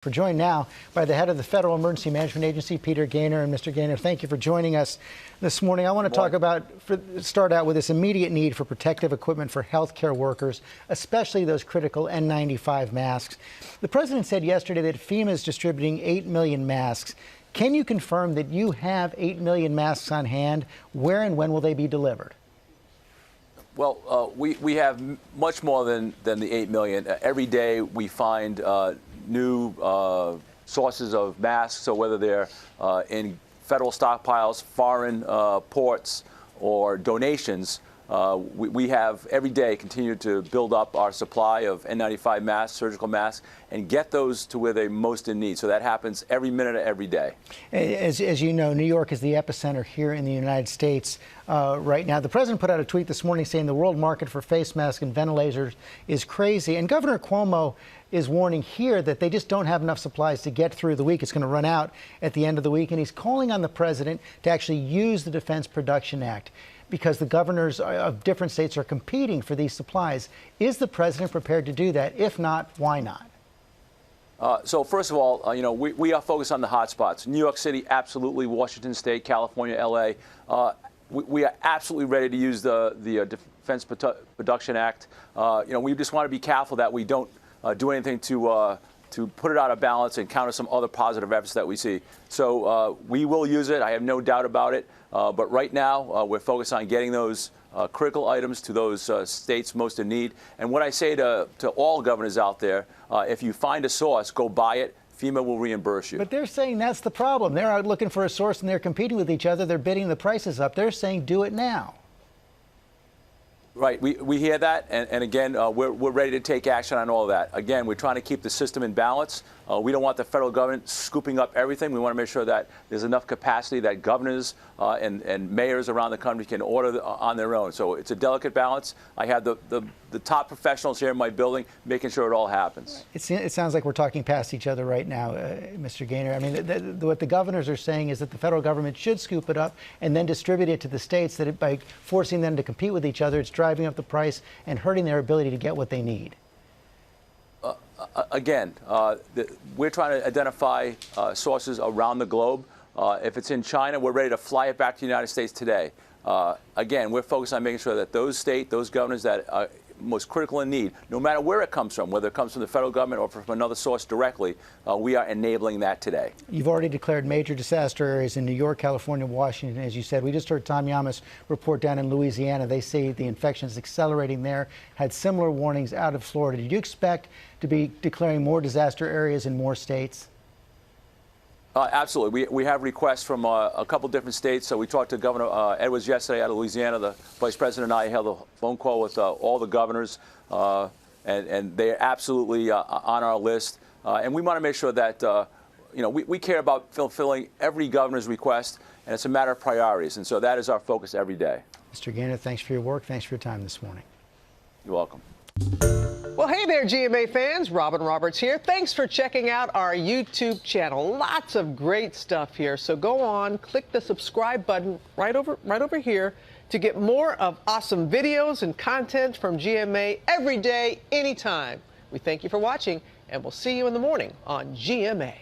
We're joined now by the head of the Federal Emergency Management Agency, Peter Gaynor. And Mr. Gaynor, thank you for joining us this morning. I want to start out with this immediate need for protective equipment for healthcare workers, especially those critical N95 masks. The president said yesterday that FEMA is distributing 8 million masks. Can you confirm that you have 8 million masks on hand? Where and when will they be delivered? Well, we have much more than the 8 million. Every day we find new sources of masks, so whether they're in federal stockpiles, foreign ports, or donations, we have every day continued to build up our supply of N95 masks, surgical masks, and get those to where they're most in need. So that happens every minute of every day. As you know, New York is the epicenter here in the United States right now. The president put out a tweet this morning saying the world market for face masks and ventilators is crazy. And Governor Cuomo is warning here that they just don't have enough supplies to get through the week. It's going to run out at the end of the week. And he's calling on the president to actually use the Defense Production Act, because the governors of different states are competing for these supplies. Is the president prepared to do that? If not, why not? So first of all, we are focused on the hot spots. New York City, absolutely. Washington State, California, L.A. We are absolutely ready to use the Defense Production Act. We just want to be careful that we don't do anything to put it out of balance and counter some other positive efforts that we see. So we will use it. I have no doubt about it. But right now, we're focused on getting those critical items to those states most in need. And what I say to all governors out there, if you find a source, go buy it. FEMA will reimburse you. But they're saying that's the problem. They're out looking for a source and they're competing with each other. They're bidding the prices up. They're saying do it now. Right. We hear that. And again, we're ready to take action on all of that. Again, we're trying to keep the system in balance. We don't want the federal government scooping up everything. We want to make sure that there's enough capacity that governors and mayors around the country can order on their own. So it's a delicate balance. I have the top professionals here in my building making sure it all happens. It sounds like we're talking past each other right now, Mr. Gaynor. I mean, what the governors are saying is that the federal government should scoop it up and then distribute it to the states, that by forcing them to compete with each other, it's driving up the price and hurting their ability to get what they need. Again, we're trying to identify sources around the globe. If it's in China, we're ready to fly it back to the United States today. Again, we're focused on making sure that those governors that are most critical in need, no matter where it comes from, whether it comes from the federal government or from another source directly, we are enabling that today. You've already declared major disaster areas in New York, California, Washington, as you said. We just heard Tom Yamas report down in Louisiana. They say the infection is accelerating there, had similar warnings out of Florida. Do you expect to be declaring more disaster areas in more states? Absolutely. We have requests from a couple different states. So we talked to Governor Edwards yesterday out of Louisiana. The Vice President and I held a phone call with all the governors, and they're absolutely on our list. And we want to make sure that, we care about fulfilling every governor's request, and it's a matter of priorities. And so that is our focus every day. Mr. Gaynor, thanks for your work. Thanks for your time this morning. You're welcome. Well, hey there, GMA fans. Robin Roberts here. Thanks for checking out our YouTube channel. Lots of great stuff here. So go on, click the subscribe button right over here to get more of awesome videos and content from GMA every day, anytime. We thank you for watching, and we'll see you in the morning on GMA.